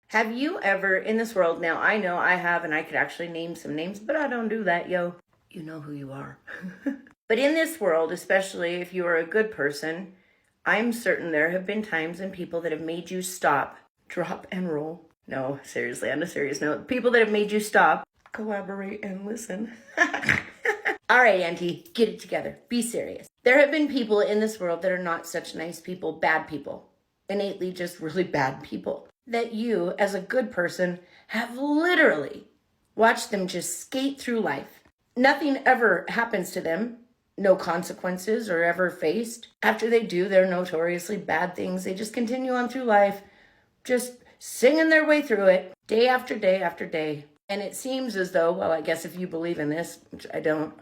Have you ever in this world, now I know I have, and I could actually name some names, but I don't do that, yo. You know who you are. But in this world, especially if you are a good person, I'm certain there have been times and people that have made you stop, drop and roll. No, seriously, on a serious note, people that have made you stop, collaborate and listen. All right, Auntie, get it together. Be serious. There have been people in this world that are not such nice people, bad people, innately just really bad people, that you, as a good person, have literally watched them just skate through life. Nothing ever happens to them. No consequences are ever faced. After they do their notoriously bad things, they just continue on through life, just singing their way through it, day after day after day. And it seems as though, well, I guess if you believe in this, which I don't,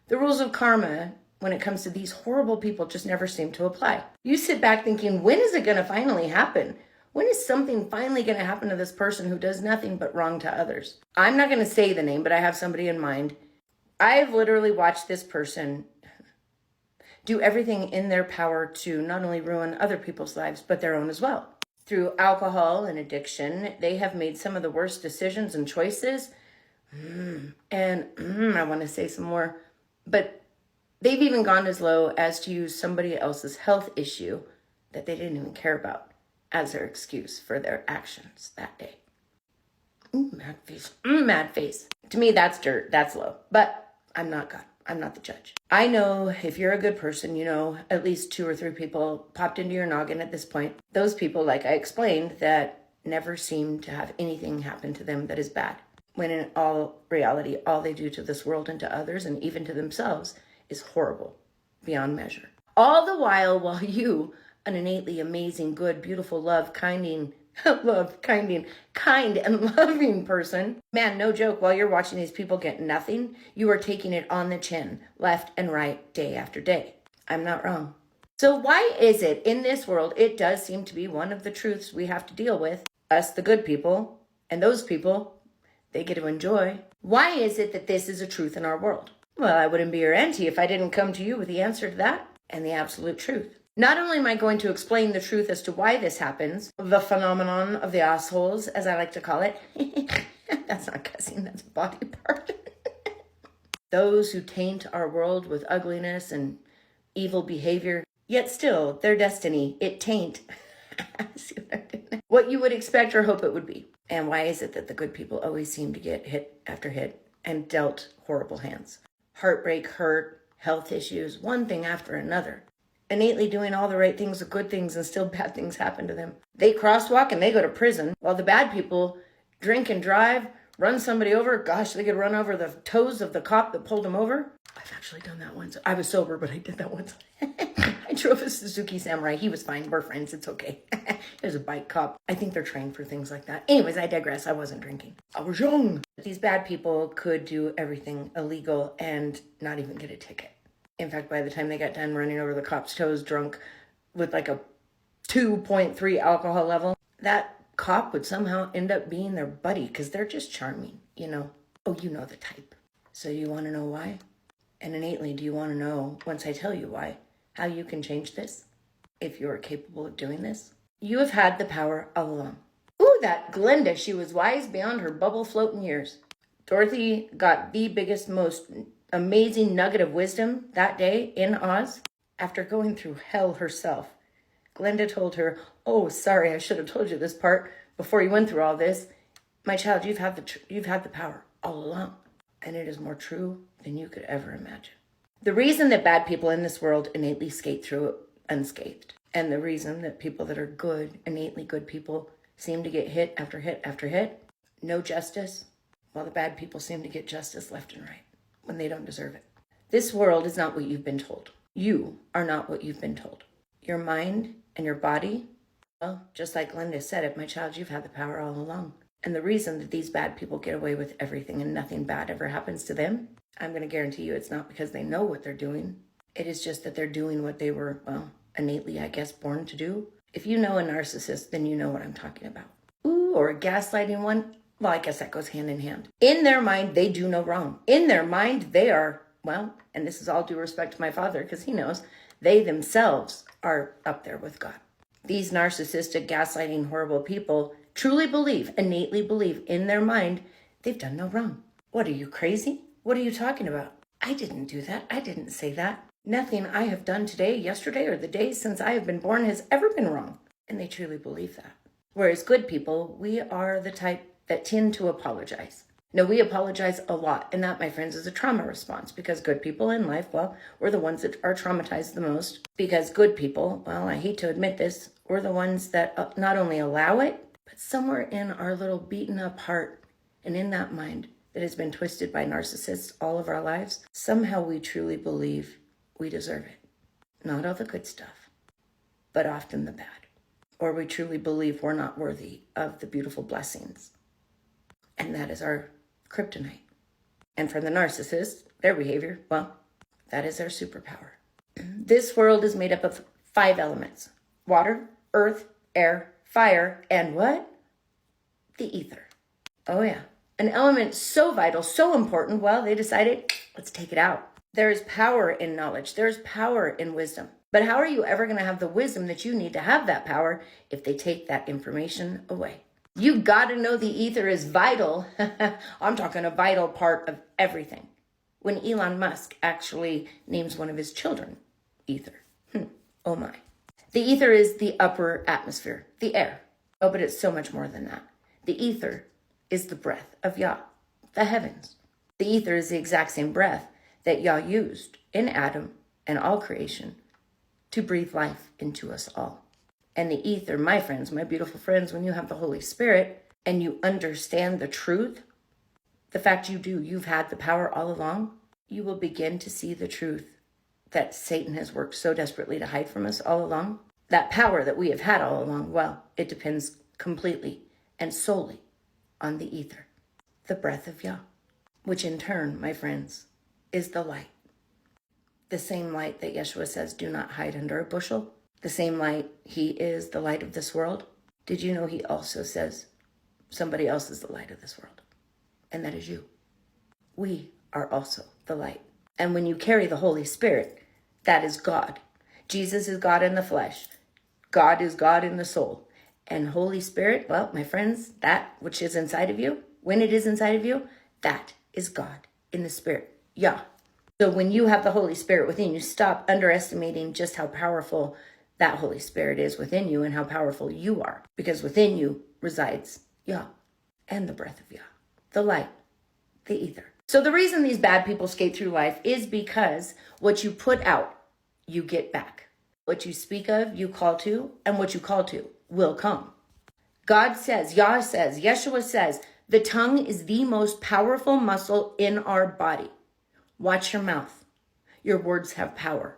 the rules of karma when it comes to these horrible people just never seem to apply. You sit back thinking, when is it going to finally happen? When is something finally going to happen to this person who does nothing but wrong to others? I'm not going to say the name, but I have somebody in mind. I've literally watched this person do everything in their power to not only ruin other people's lives, but their own as well. Through alcohol and addiction, they have made some of the worst decisions and choices. I want to say some more, but they've even gone as low as to use somebody else's health issue that they didn't even care about as their excuse for their actions that day. Mad face. Mad face. To me, that's dirt. That's low. But I'm not God. I'm not the judge. I know if you're a good person, you know, at least 2 or 3 people popped into your noggin at this point. Those people, like I explained, that never seem to have anything happen to them that is bad. When in all reality, all they do to this world and to others and even to themselves is horrible beyond measure. All the while you, an innately amazing, good, beautiful, kind and loving person. Man, no joke, while you're watching these people get nothing, you are taking it on the chin, left and right, day after day. I'm not wrong. So why is it in this world, it does seem to be one of the truths we have to deal with, us the good people, and those people, they get to enjoy. Why is it that this is a truth in our world? Well, I wouldn't be your auntie if I didn't come to you with the answer to that and the absolute truth. Not only am I going to explain the truth as to why this happens, the phenomenon of the assholes, as I like to call it. That's not cussing, that's a body part. Those who taint our world with ugliness and evil behavior, yet still, their destiny, it taint. See what I did? What you would expect or hope it would be. And why is it that the good people always seem to get hit after hit and dealt horrible hands? Heartbreak, hurt, health issues, one thing after another. Innately doing all the right things, the good things, and still bad things happen to them. They crosswalk and they go to prison, while the bad people drink and drive, run somebody over. Gosh, they could run over the toes of the cop that pulled them over. I've actually done that once. I was sober, but I did that once. I drove a Suzuki Samurai. He was fine. We're friends. It's okay. It was a bike cop. I think they're trained for things like that. Anyways, I digress. I wasn't drinking. I was young. These bad people could do everything illegal and not even get a ticket. In fact, by the time they got done running over the cop's toes drunk with like a 2.3 alcohol level, that cop would somehow end up being their buddy because they're just charming, you know. Oh, you know the type. So you want to know why? And innately, do you want to know, once I tell you why, how you can change this? If you are capable of doing this? You have had the power all along. Ooh, that Glenda, she was wise beyond her bubble floating years. Dorothy got the biggest, most amazing nugget of wisdom that day in Oz. After going through hell herself, Glenda told her, oh, sorry, I should have told you this part before you went through all this. My child, you've had the power all along, and it is more true than you could ever imagine. The reason that bad people in this world innately skate through it unscathed, and the reason that people that are good, innately good people, seem to get hit after hit after hit, no justice, while the bad people seem to get justice left and right when they don't deserve it. This world is not what you've been told. You are not what you've been told. Your mind and your body, well, just like Glenda said it, my child, you've had the power all along. And the reason that these bad people get away with everything and nothing bad ever happens to them, I'm going to guarantee you it's not because they know what they're doing. It is just that they're doing what they were, well, innately, I guess, born to do. If you know a narcissist, then you know what I'm talking about. Ooh, or a gaslighting one. Well, I guess that goes hand in hand. In their mind, they do no wrong. In their mind, they are, well, and this is all due respect to my father because he knows, they themselves are up there with God. These narcissistic, gaslighting, horrible people truly believe, innately believe in their mind they've done no wrong. What, are you crazy? What are you talking about? I didn't do that. I didn't say that. Nothing I have done today, yesterday, or the day since I have been born has ever been wrong. And they truly believe that. Whereas good people, we are the type that tend to apologize. No, we apologize a lot. And that, my friends, is a trauma response, because good people in life, well, we're the ones that are traumatized the most. Because good people, well, I hate to admit this, we're the ones that not only allow it, but somewhere in our little beaten up heart and in that mind that has been twisted by narcissists all of our lives, somehow we truly believe we deserve it. Not all the good stuff, but often the bad. Or we truly believe we're not worthy of the beautiful blessings. And that is our kryptonite. And for the narcissist, their behavior, well, that is their superpower. This world is made up of 5 elements: water, earth, air, fire, and what? The ether. Oh yeah. An element so vital, so important, well, they decided, let's take it out. There is power in knowledge. There's power in wisdom. But how are you ever going to have the wisdom that you need to have that power if they take that information away? You got to know the ether is vital. I'm talking a vital part of everything. When Elon Musk actually names one of his children ether. Oh my. The ether is the upper atmosphere, the air. Oh, but it's so much more than that. The ether is the breath of Yah, the heavens. The ether is the exact same breath that Yah used in Adam and all creation to breathe life into us all. And the ether, my friends, my beautiful friends, when you have the Holy Spirit and you understand the truth, the fact you've had the power all along, you will begin to see the truth that Satan has worked so desperately to hide from us all along. That power that we have had all along, well, it depends completely and solely on the ether, the breath of Yah, which in turn, my friends, is the light. The same light that Yeshua says, do not hide under a bushel. The same light, he is the light of this world. Did you know he also says somebody else is the light of this world? And that is you. We are also the light. And when you carry the Holy Spirit, that is God. Jesus is God in the flesh. God is God in the soul. And Holy Spirit, well, my friends, that which is inside of you, when it is inside of you, that is God in the spirit, Yah. So when you have the Holy Spirit within you, stop underestimating just how powerful that Holy Spirit is within you and how powerful you are. Because within you resides Yah and the breath of Yah, the light, the ether. So the reason these bad people skate through life is because what you put out, you get back. What you speak of, you call to, and what you call to will come. God says, Yah says, Yeshua says, the tongue is the most powerful muscle in our body. Watch your mouth. Your words have power,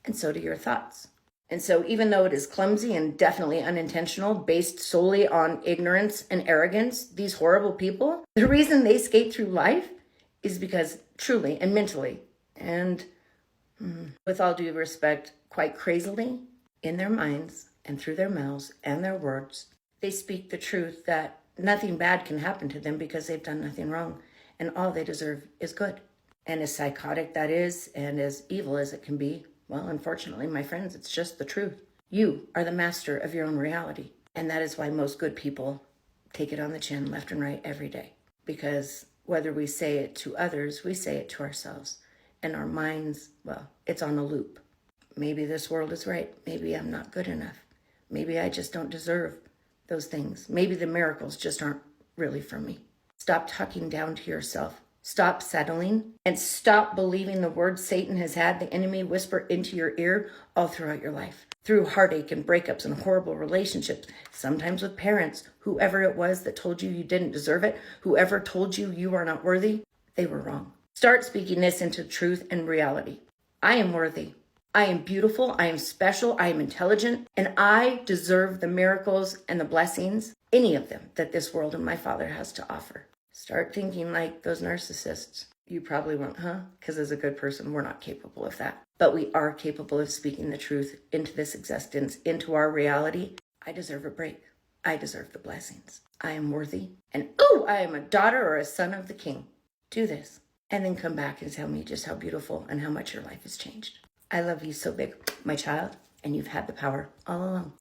and so do your thoughts. And so even though it is clumsy and definitely unintentional, based solely on ignorance and arrogance, these horrible people, the reason they skate through life is because truly and mentally, and with all due respect, quite crazily, in their minds and through their mouths and their words, they speak the truth that nothing bad can happen to them because they've done nothing wrong, and all they deserve is good. And as psychotic that is, and as evil as it can be, well, unfortunately, my friends, it's just the truth. You are the master of your own reality. And that is why most good people take it on the chin left and right every day. Because whether we say it to others, we say it to ourselves. And our minds, well, it's on a loop. Maybe this world is right. Maybe I'm not good enough. Maybe I just don't deserve those things. Maybe the miracles just aren't really for me. Stop talking down to yourself. Stop settling and stop believing the words Satan has had the enemy whisper into your ear all throughout your life. Through heartache and breakups and horrible relationships, sometimes with parents, whoever it was that told you you didn't deserve it, whoever told you you are not worthy, they were wrong. Start speaking this into truth and reality. I am worthy. I am beautiful. I am special. I am intelligent. And I deserve the miracles and the blessings, any of them, that this world and my Father has to offer. Start thinking like those narcissists. You probably won't, huh? Because as a good person, we're not capable of that. But we are capable of speaking the truth into this existence, into our reality. I deserve a break. I deserve the blessings. I am worthy. And I am a daughter or a son of the King. Do this. And then come back and tell me just how beautiful and how much your life has changed. I love you so big, my child, and you've had the power all along.